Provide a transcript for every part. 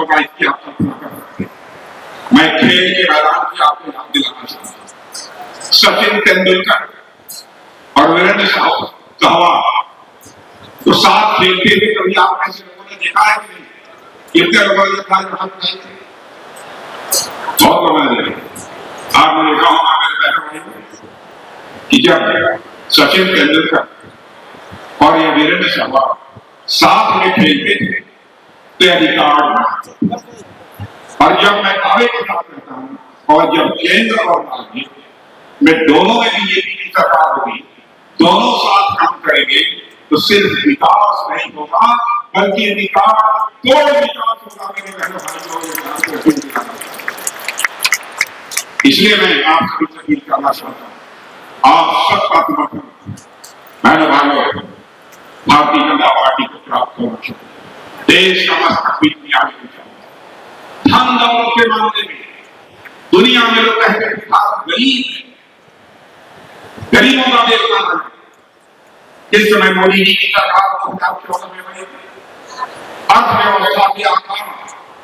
होगा इसकी आप कल्पना कर सकते हैं। मैं खेल के मैदान की आपको याद दिलाना चाहता हूँ। सचिन तेंदुलकर और वीरेंद्र सहवाग तो साथ खेलते थे। कभी आप ऐसे लोगों ने देखा है कि नहीं? कितने लोगों ने देखा है? बहुत लोगों ने देखा। आपने देखा होगा मेरे बहनों भाई कि जब सचिन तेंदुलकर और ये वीरेंद्र सहवाग साथ में खेलते थे तो अधिकार, और जब मैं दावे के साथ कहता हूं और जब केंद्र और राज्य में दोनों में बीजेपी की सरकार होगी, दोनों साथ काम करेंगे तो सिर्फ विकास नहीं होगा बल्कि विकास तोड़ विकास होगा। मेरे बहनों भाइयों, इसलिए मैं आप सभी से अपील करना चाहता हूं, आप सबका समर्थन बहनों भाइयों भारतीय जनता पार्टी को प्राप्त करना चाहिए। देश का मस्तक दुनिया में धन दौलत के मामले में दुनिया में लोग कहते हैं भारत गरीब है, गरीबों का देश बना है। इस समय मोदी जी की सरकार 2014 में बनी अर्थव्यवस्था के आकार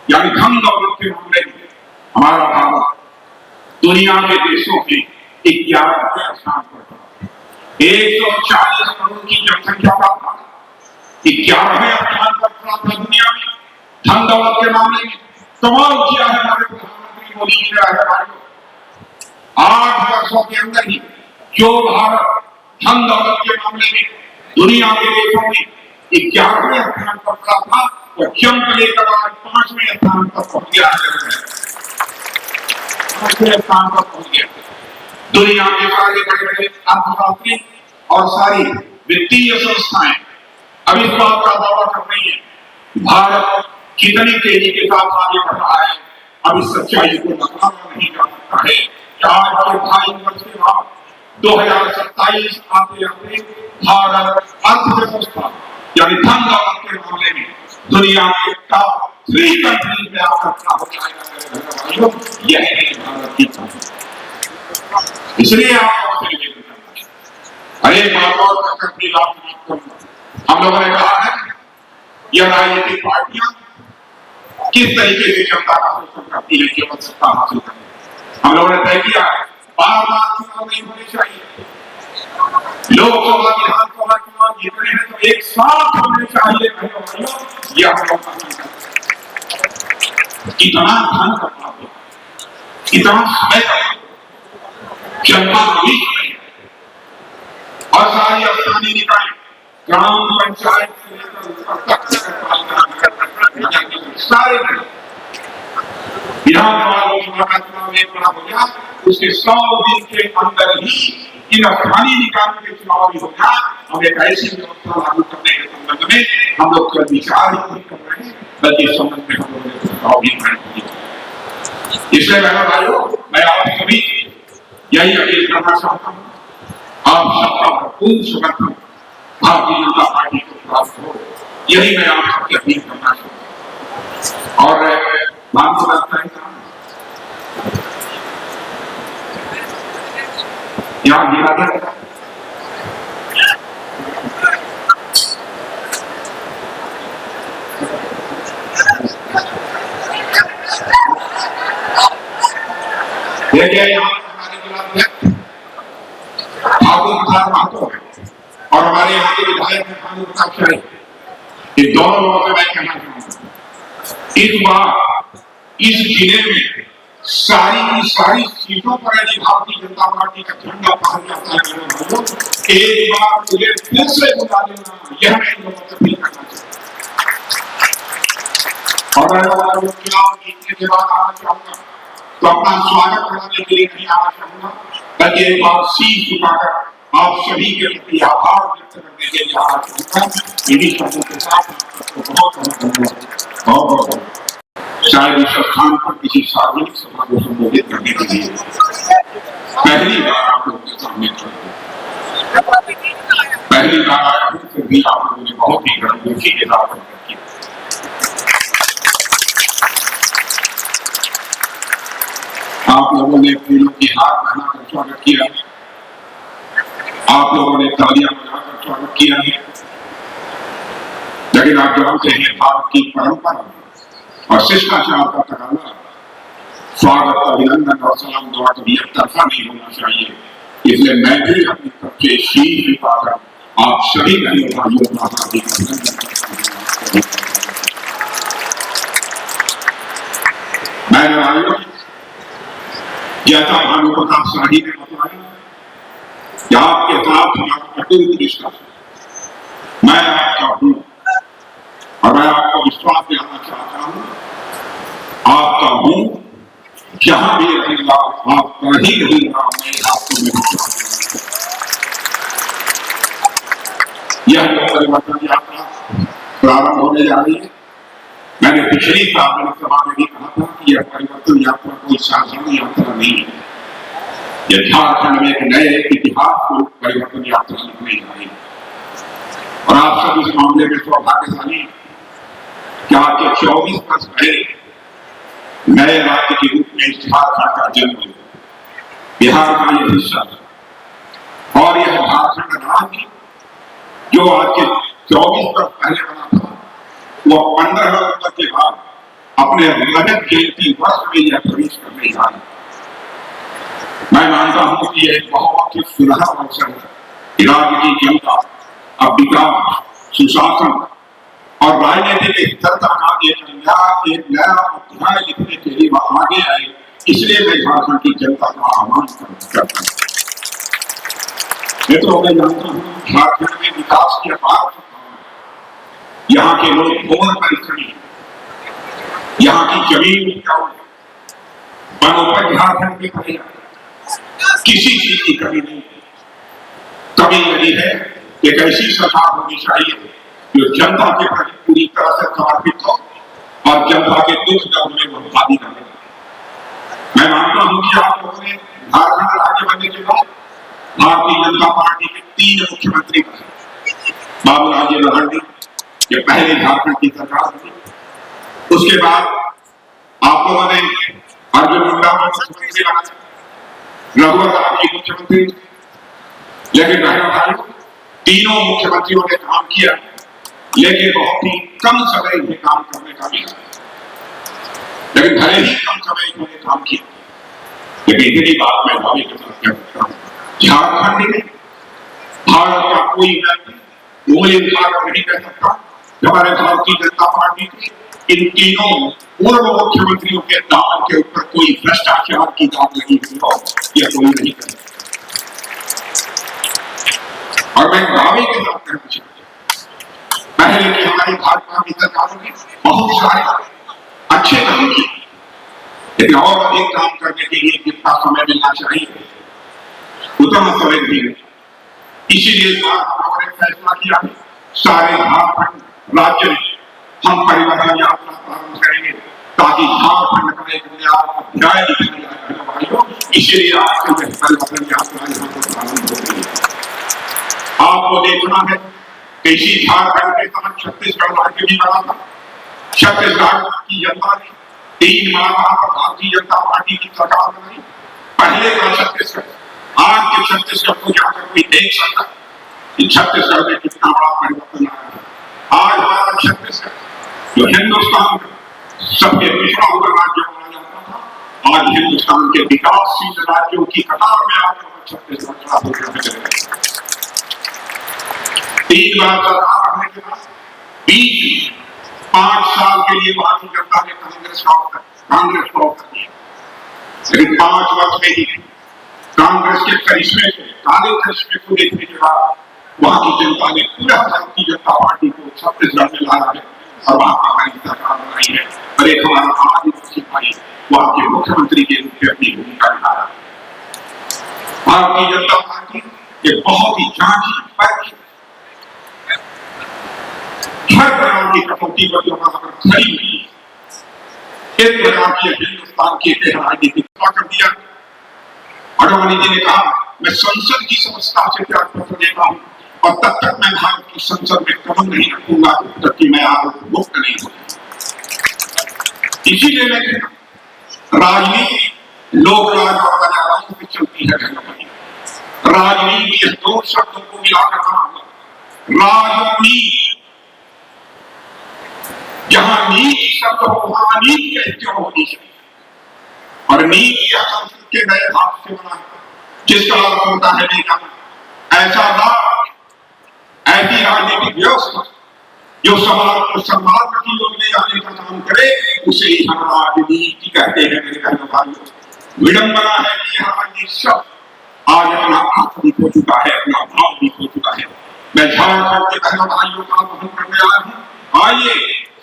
यानी धन दौलत के मामले में हमारा भारत दुनिया के देशों के 11वें स्थान पर था। 140 करोड़ की जनसंख्या का भारत 11वें स्थान पर था दुनिया में धन दौलत के मामले में। कमाल किया है हमारे प्रधानमंत्री मोदी जी ने। 8 वर्षों के अंदर ही जो भारत धन दौलत के मामले में दुनिया के देशों में 11वें स्थान पर था और जंप लेकर आज 5वें स्थान पर पहुंच गया है। 5वें स्थान पर पहुंच गया। दुनिया के सारे बड़े बड़े अर्थशास्त्री और सारी वित्तीय संस्थाएं अब इस बात का दावा कर रही है भारत कितनी तेजी के साथ आगे बढ़ रहा है। अब इस सच्चाई को नकारा नहीं जा सकता है। 4 वर्ष के बाद 2027 आते आते भारत अर्थव्यवस्था यानी धन दौलत के मामले में दुनिया के टॉप 3 कंट्रीज में आकर खड़ा हो जाएगा। यह है भारत की ताकत। इसलिए आप अरे बात और करके हम लोगों ने कहा है यह राजनीतिक पार्टियां किस तरीके से जनता का शोषण करती है केवल सत्ता हासिल करने। हम लोगों ने तय किया है बार-बार चुनाव नहीं होने चाहिए। लोकसभा विधानसभा चुनाव जीतने हैं तो एक साथ होने चाहिए। यह हम लोग कितना धन करना हो, कितना समय करना, जनता नहीं और सारी स्थानीय निकाय ग्राम पंचायत से लेकर सारे विधानसभा लोकसभा का चुनाव एक बड़ा हो गया। उसके 100 दिन के अंदर ही इन स्थानीय निकायों के चुनाव भी हो गया। हम एक ऐसी व्यवस्था लागू करने के संबंध में हम लोग कल विचार ही कर रहे हैं बल्कि इस संबंध में हम लोगों ने प्रस्ताव भी किया। इसलिए बहनों भाइयों मैं आप सभी यही अपील करना चाहता हूँ, आप सबका भरपूर समर्थन भारतीय जनता पार्टी को प्राप्त हो, यही मैं आप सबसे अपील करना चाहता हूँ। और मानव लगता है यहाँ गिरा देखिए यहाँ हमारे जिला ठाकुर प्रसाद महतो है और हमारे यहाँ के विधायक हैं ठाकुर प्रसाद शाही। इन दोनों लोगों से मैं कहना चाहूंगा इस बार इस जिले में सारी की सारी सीटों पर यदि भारतीय जनता पार्टी का झंडा फहर जाता है एक बार मुझे फिर से बुला लेना, यह मैं लोगों से अपील करना चाहता हूँ। और चुनाव जीतने के बाद आना चाहूंगा तो अपना स्वागत कराने के लिए नहीं आना चाहूंगा बल्कि एक बार शीश झुकाकर आप सभी के प्रति आभार व्यक्त करने के लिए आना चाहूंगा। इन्हीं शब्दों के साथ बहुत शायद इस स्थान पर किसी सार्वजनिक सभा को संबोधित करने के लिए पहली बार आप लोगों के सामने पहली बार आया हूं, फिर भी आप लोगों ने बहुत ही गणगोशी के साथ किया। आप लोगों ने फूलों की हार पहनाकर स्वागत किया, आप लोगों ने तालियां बजाकर स्वागत किया है। लेकिन आप जानते हैं भारत की परंपरा और शिष्टाचार का तकाजा स्वागत, अभिनंदन और सलाम दुआ कभी एक तरफा नहीं होना चाहिए। इसलिए मैं भी अपनी तरफ से शीश झुकाकर आप सभी बहनों भाइयों का हार्दिक अभिनंदन करता हूं। मैं भाइयों, जैसा भानु प्रताप शाही ने बताया कि आपके साथ हमारा अटूट रिश्ता है, मैं आपका हूं और मैं आपको विश्वास दिलाना चाहता हूं, आपका हूं, जहां भी रहेगा आपका ही रहेगा। मैं आपको यह परिवर्तन यात्रा प्रारंभ होने जा रही है। मैंने पिछली साल सभा में भी कहा था कि यह परिवर्तन यात्रा कोई साधारण यात्रा नहीं है। यह झारखंड में एक नए इतिहास को परिवर्तन यात्रा लिखने जा रही है और आप सब इस मामले में सौभाग्यशाली कि आपके 24 वर्ष पहले नए राज्य के रूप में झारखंड का जन्म हुआ। बिहार का यह हिस्सा और यह झारखंड राज्य जो आज के 24 वर्ष पहले बना था, वह 15 नवंबर के बाद अपने रजत जयंती वर्ष में यह प्रवेश करने जा रहा है। मैं मानता हूं कि यह एक बहुत ही सुनहरा अवसर है। राज्य की जनता अब विकास, सुशासन और राजनीति के स्थिरता का एक नया अध्याय लिखने के लिए आगे आए। इसलिए मैं झारखंड की जनता का आह्वान करता हूं। मित्रों, मैं जानता हूं झारखंड में विकास की अपार संभावना है। यहाँ के लोग बहुत परिश्रमी, यहाँ की जमीन उपजाऊ, वनोपज झारखंड में बढ़िया, किसी चीज की कमी नहीं। कमी यही है कि एक ऐसी सरकार होनी चाहिए जो जनता के प्रति पूरी तरह से समर्पित हो और जनता के दुख दर्द में वो भागीदार रहे। मैं मानता हूं कि आप लोगों ने झारखंड राज्य बनने के बाद भारतीय जनता पार्टी के 3 मुख्यमंत्री बने। बाबूलाल जी मरांडी, ये पहले झारखंड की सरकार थी। उसके बाद आप लोगों ने अर्जुन मुंडा को मुख्यमंत्री बनाया, रघुवर दास जी मुख्यमंत्री। लेकिन बहनों, तीनों मुख्यमंत्रियों ने काम किया, लेकिन बहुत ही कम समय में काम करने का मिला। लेकिन भले ही कम समय में काम किया, लेकिन इतनी बात मैं दावे के साथ कह सकता हूं, झारखंड में भारत का कोई व्यक्ति उंगली उठाकर नहीं कह सकता कि हमारे भारतीय जनता पार्टी के इन तीनों पूर्व मुख्यमंत्रियों के दामन के ऊपर कोई भ्रष्टाचार की दाग लगी हुई हो, यह कोई नहीं कर सकता। और मैं दावे के साथ कहना चाहता हूं, पहले की हमारी भाजपा की सरकारों ने बहुत सारे अच्छे काम किए, लेकिन और अधिक काम करने के लिए जितना समय मिलना चाहिए उतना समय नहीं मिला। इसीलिए इस बार हम लोगों ने फैसला किया, सारे झारखंड राज्य में हम परिवर्तन यात्रा प्रारंभ करेंगे ताकि झारखंड का एक नया अध्याय लिखा जाए। भाइयों, इसीलिए आज से परिवर्तन यात्रा यहाँ पर प्रारंभ हो रही है। आपको देखना है कि इसी झारखंड के साथ छत्तीसगढ़ राज्य भी बना था। छत्तीसगढ़ की जनता ने 3 बार भारतीय जनता पार्टी की सरकार बनाई। पहले का छत्तीसगढ़, आज के छत्तीसगढ़ को जाकर कोई देख सकता कि छत्तीसगढ़ में कितना बड़ा परिवर्तन आया है। आज हमारा छत्तीसगढ़ जो हिंदुस्तान का सबसे पिछड़ा हुआ राज्य माना जाता था, आज हिंदुस्तान के विकासशील राज्यों की कतार में आज छत्तीसगढ़ खड़ा हो गया है। 3 बार सरकार रहने के बाद 5 साल के लिए भारतीय जनता ने कांग्रेस को ऑफर दिया, लेकिन 5 वर्ष में ही कांग्रेस के करिश्मे को, काले करिश्मे को देखने के बाद वहां की जनता ने पूरा भारतीय जनता पार्टी को छत्तीसगढ़ में लाया है और वहां पर हमारी सरकार बनाई है। और एक हमारा आदिवासी भाई वहां के मुख्यमंत्री के रूप में अपनी भूमिका निभा रहा है। भारतीय जनता पार्टी एक बहुत ही जांची परखी हर प्रकार की कटौती पर जो खड़ी हुई, एक प्रकार की हिंदुस्तान की राजनीति कर दिया। अडवाणी जी ने कहा, मैं संसद की समस्या से त्याग पत्र देता हूं और तब तक मैं भारत की संसद में कदम नहीं रखूंगा जब तक मैं आरोप मुक्त नहीं होगा। इसीलिए मैं कहता हूं, राजनीति लोक राज और मर्यादाओं पे चलती है। राजनीति 2 शब्दों को मिलाकर बना हुआ राजनीति। जहां नीति शब्द हो वहां नीति क्यों होनी चाहिए। और नीति यह संस्कृत के नए भाव से बना जिसका अर्थ होता है निगम। ऐसा राज, ऐसी राजनीतिक व्यवस्था जो समाज को सम्मान की ओर ले जाने का काम करे उसे ही हम राजनीति कहते हैं। मेरे बहनों भाइयों, विडंबना है कि यह राजनीति शब्द आज अपना अर्थ भी खो चुका है, अपना भाव भी खो चुका है। मैं झारखंड के बहनों भाइयों का आह्वान करने आया हूं, आइए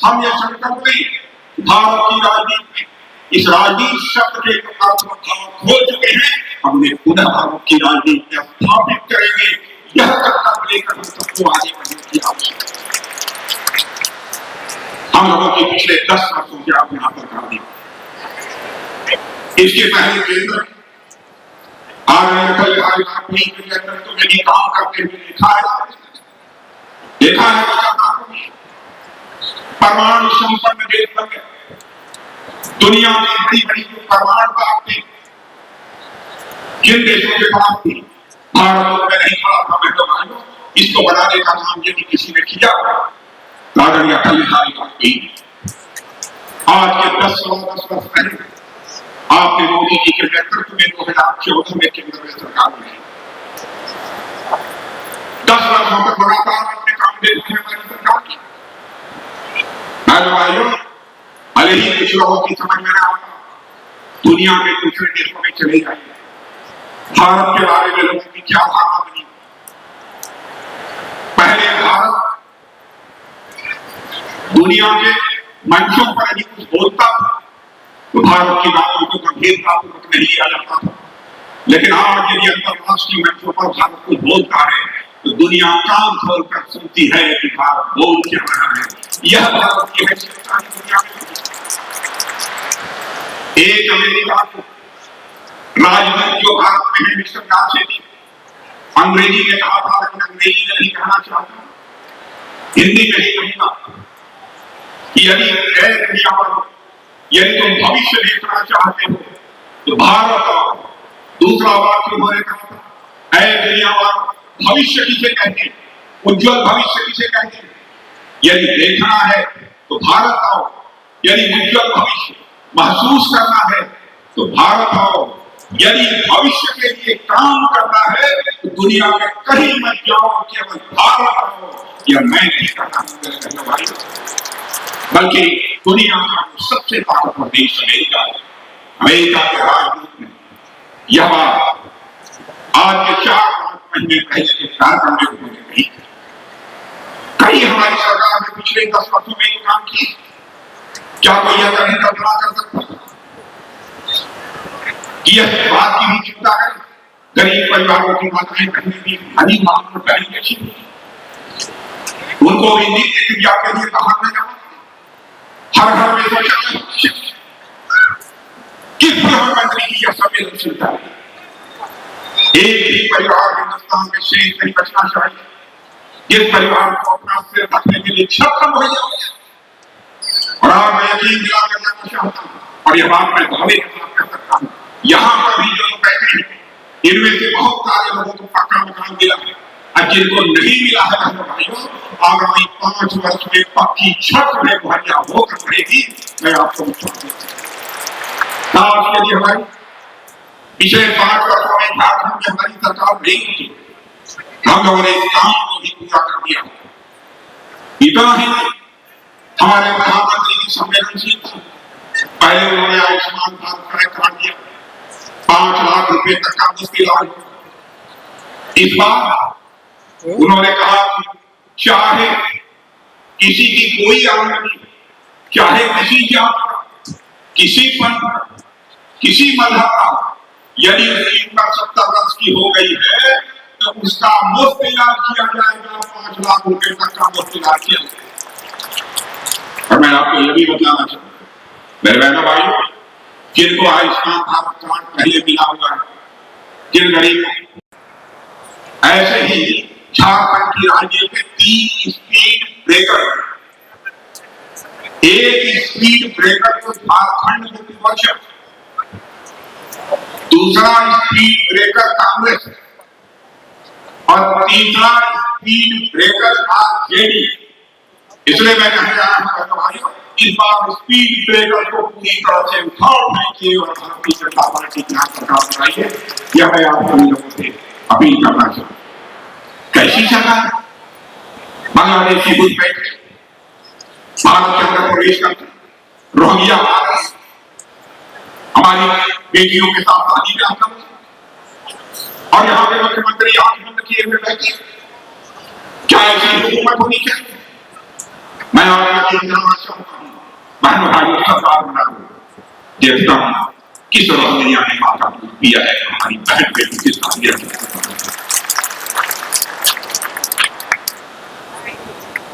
हम यह संकल्प लें, भारत की राजनीति में इस राजनीति शब्द के अर्थ भाव खो चुके हैं, हमने पुनः भारत की राजनीति स्थापित करेंगे। यह संकल्प लेकर हम सबको आगे बढ़ने की आवश्यकता है। हम लोगों की पिछले 10 वर्षों की आप यहां पर कहा दी। इसके पहले केंद्र आदरणीय अटल बिहारी वाजपेयी के नेतृत्व में भी काम करते हुए देखा है परमाणु संपन्न देश बन गए। दुनिया की बड़ी बड़ी जो परमाणु ताकतें जिन देशों के पास थी, भारत में नहीं खड़ा था। मैं इसको बनाने का काम यदि किसी ने किया आदरणीय अटल बिहारी वाजपेयी। आज के 10 वर्ष पहले आपने मोदी जी के नेतृत्व में 2014 में केंद्र में सरकार में 10 वर्षों तक लगातार अपने काम दे रही है हमारी सरकार की। भाइयों, भले ही कुछ लोगों की समझ में ना आता, दुनिया में दूसरे देशों में चले जाइए, भारत के बारे में लोगों की क्या धारणा बनी। पहले भारत दुनिया के मंचों पर यदि कुछ बोलता था तो भारत की बातों को गंभीरतापूर्वक नहीं लिया जाता था, लेकिन आज यदि अंतरराष्ट्रीय मंचों पर भारत कुछ बोलता है तो दुनिया कान खोलकर सुनती है कि भारत बोल क्या रहा है। यह भारत की हैसियत सारी दुनिया में। एक अमेरिका को राजदूत जो भारत में है मिस्टर गार्सेटी, अंग्रेजी में कहा था, लेकिन अंग्रेजी में नहीं कहना चाहता, हिंदी में ही कहूंगा कि यदि यदि तुम भविष्य देखना चाहते हो तो भारत आओ। दूसरा वाक्य उन्होंने कहा था, ऐ दुनिया वालों, भविष्य किसे कहते हैं, उज्जवल भविष्य किसे कहते हैं। यदि देखना है तो भारत आओ, यदि उज्जवल भविष्य महसूस करना है तो भारत आओ, यदि भविष्य के लिए काम करना है तो दुनिया में कहीं मत जाओ, केवल भारत आओ। यह मैं नहीं कहता भाई, बल्कि दुनिया का सबसे ताकतवर देश अमेरिका है। अमेरिका के राजदूत ने यह बात आज के 4-5 महीने पहले के कार्यक्रम में उन्होंने कही। कई हमारी सरकार ने पिछले 10 वर्षों में काम किए। क्या कोई यह कभी कल्पना कर सकता है कि यह बात की भी चिंता है गरीब परिवारों की माताएं बहनें भी हरी मांग को करेंगे, उनको भी नित्य क्रिया के लिए बाहर में जाना, हर घर में शौचालय, किस प्रधानमंत्री की यह संवेदनशीलता है। एक भी परिवार हिंदुस्तान में शेष नहीं बचना चाहिए जिस परिवार को अपना सिर ढकने के लिए छत मुहैया हो जाए। और आज मैं यकीन दिला कर जाना चाहता हूँ, और यह बात मैं दावे के साथ कर सकता हूँ, यहाँ पर भी जो लोग बैठे हैं इनमें से बहुत सारे लोगों को पक्का मकान मिला है, और जिनको नहीं मिला है भाइयों, आगामी 5 वर्ष में पक्की छत में मुहैया होकर रहेगी। मैं आपको यदि हमारी पिछले 5 वर्षों में झारखंड में हमारी सरकार नहीं थी, हम लोगों ने इस काम को भी पूरा कर दिया। इतना ही हमारे प्रधानमंत्री की संवेदनशीलता, पहले उन्होंने आयुष्मान भारत कार्यक्रम दिया, 5 लाख रुपए तक का मुफ्त इलाज। इस बार उन्होंने कहा कि चाहे किसी की कोई आमदनी, चाहे किसी जात, किसी पंथ, किसी मजहब का, यदि उसकी उम्र 70 वर्ष की हो गई है तो उसका मुफ्त इलाज किया जाएगा। 5 लाख रुपए तक का मुफ्त इलाज किया जाएगा। और मैं आपको यह भी बताना चाहूँ मेरे बहनों भाइयों, जिनको आयुष्मान भारत कार्ड पहले मिला हुआ है, जिन गरीबों, ऐसे ही झारखंड की राजनीति में 3 स्पीड ब्रेकर, एक स्पीड ब्रेकर को झारखंड मुक्ति मोर्चा, दूसरा स्पीड ब्रेकर कांग्रेस और तीसरा स्पीड ब्रेकर आरजेडी। इसलिए मैं कहने जा रहा हूं भाइयों, इस बार स्पीड ब्रेकर को पूरी तरह से उठाओ फेंकिए और भारतीय जनता पार्टी की सरकार बनाइए। यह मैं आप सभी लोगों से अपील करना चाहूँ। कैसी सरकार? बांग्लादेशी घुसपैठ भारत के अंदर प्रवेश करते, रोहिंग्या हमारी बेटियों के साथ शादी ब्याह करते और यहाँ पे मुख्यमंत्री आंख बंद किए हुए बैठे। क्या ऐसी हुकूमत होनी चाहिए? मैं बहन भाइयों सरकार बना देखता हूं किस रोहिंग्या ने माता दूध पिया है हमारी बहन बेटी के साथ।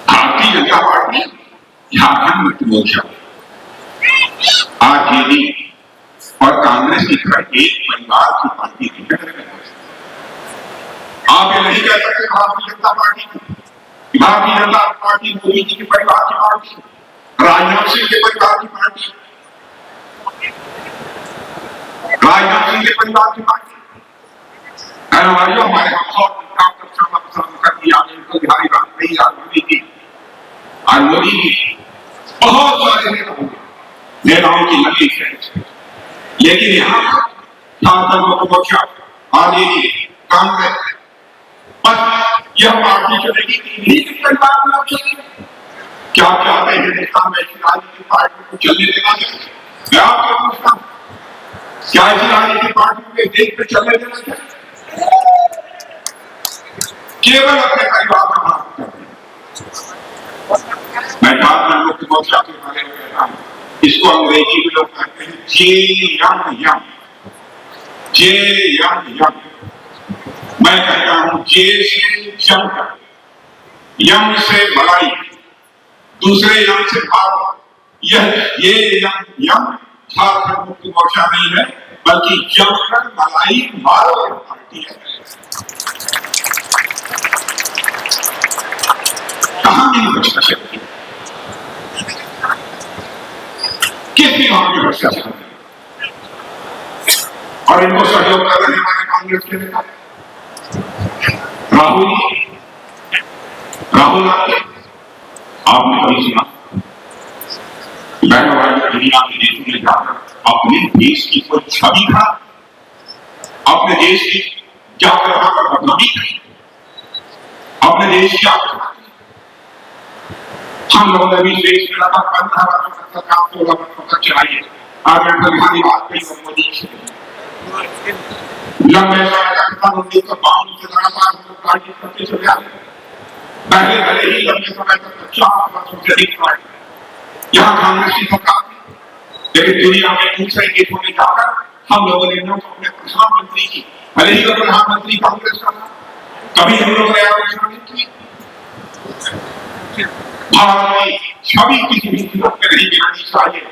भारतीय जनता पार्टी झारखंड मुक्ति मोर्चा आरजेडी और कांग्रेस की तरह एक परिवार की पार्टी नहीं है। आप ये नहीं कह सकते भारतीय जनता पार्टी भारतीय जनता पार्टी मोदी जी के परिवार की पार्टी, राजनाथ सिंह के परिवार की पार्टी, राजनाथ सिंह के परिवार की पार्टी। हमारे कर दिया बिहारी वाजपेयी मोदी की और मोदी की बहुत सारे नेताओं की लगी है, लेकिन यहाँ झारखंड मुक्ति मोर्चा आरजेडी कांग्रेस बस यह पार्टी चलेगी क्या चाहते हैं हिंदुस्तान में ऐसी राजनीतिक पार्टी को चलने देना चाहिए? मैं आपसे पूछता हूँ, क्या ऐसी राजनीतिक पार्टी को देश में चलने देना चाहिए? केवल अपने परिवार का बात करते हैं। मैं झारखंड मुक्ति मोर्चा के बारे में कहता हूँ, इसको अंग्रेजी में लोग कहते हैं जे यंग, मैं कहता हूं जे से जंग, यंग से भलाई, दूसरे यंग से भाव। ये यंग झारखंड मुक्ति मोर्चा नहीं है, बल्कि जमकर भलाई मारो पार्टी है। कहां की भ्रष्टाचार, किस विभाग में भ्रष्टाचार और इनको सहयोग कर रहे हमारे कांग्रेस के नेता राहुल आपने कभी सुना दुनिया के देशों में जाकर अपने देश की कोई छवि था, अपने देश की जाकर वहां पर बदनामी की, अपने देश की हम लोगों ने भी देश में लगा 15 वर्षों तक सरकार 16 वर्षों तक चलाई है। अटल बिहारी वाजपेयी और मोदी लंबे समय तक 1952 से लगातार कार्य करते चले आ रहे। पहले भले ही लंबे समय तक 4 वर्षों से अधिक पार्टी यहाँ कांग्रेस की सरकार थी, लेकिन दुनिया में दूसरे देशों में जाकर हम लोगों ने अपने प्रधानमंत्री की, भले ही प्रधानमंत्री कांग्रेस का था, कभी हम लोगों ने आलोचना नहीं की। भारत में छवि किसी भी कीमत में नहीं गिरानी चाहिए।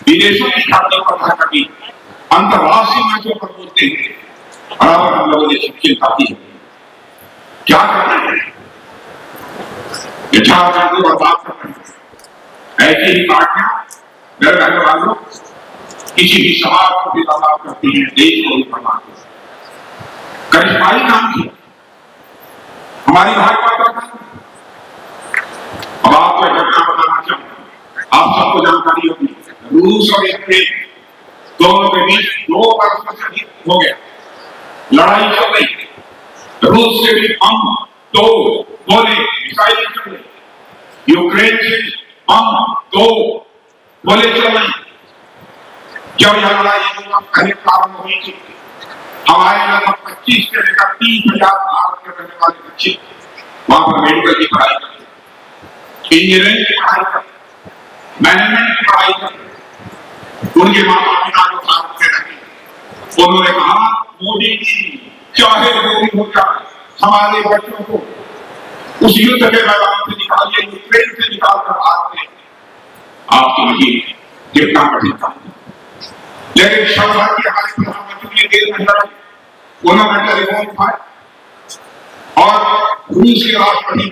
विदेशों की खातिर पर कभी अंतर्राष्ट्रीय मंचों पर बोलते हैं, बराबर हम लोगों ने चिंता की है। क्या कर रहे हैं? झारखंड को बर्बाद कर रहे हैं। ऐसी ही पार्टियां मेरे रहने वालों किसी भी समाज को भी बर्बाद करती है, देश को भी बर्बाद करती है। करिश्माई काम की हमारी भाजपा का। अब आपको घटना बताना चाहूंगा, आप सबको जानकारी होगी, रूस और यूक्रेन दोनों के बीच 2 वर्षों से अधिक हो गया, लड़ाई चल रही। रूस से भी बम, 2 गोले, मिसाइल चल रही, यूक्रेन से बम, 2 गोले चल रही। जब यह लड़ाई पहले प्रारंभ हुई थी, हमारे लगभग 25 से लेकर 30,000 भारत के रहने वाले बच्चे वहां पर मेडिकल की पढ़ाई करते, इंजीनियरिंग की पढ़ाई करते, मैनेजमेंट की पढ़ाई करते। उनके माता पिता जो भारत के रहे, उन्होंने कहा मोदी जी चाहे जो भी हो जाए, हमारे बच्चों को उस युद्ध के मैदान से निकालिए, यूक्रेन से निकालकर भारत में। आप समझिए कितना कठिन था, लेकिन क्षण की हमारे प्रधानमंत्री ने देर नहीं लगाई, उन्होंने टेलीफोन उठाया और रूस के राष्ट्रपति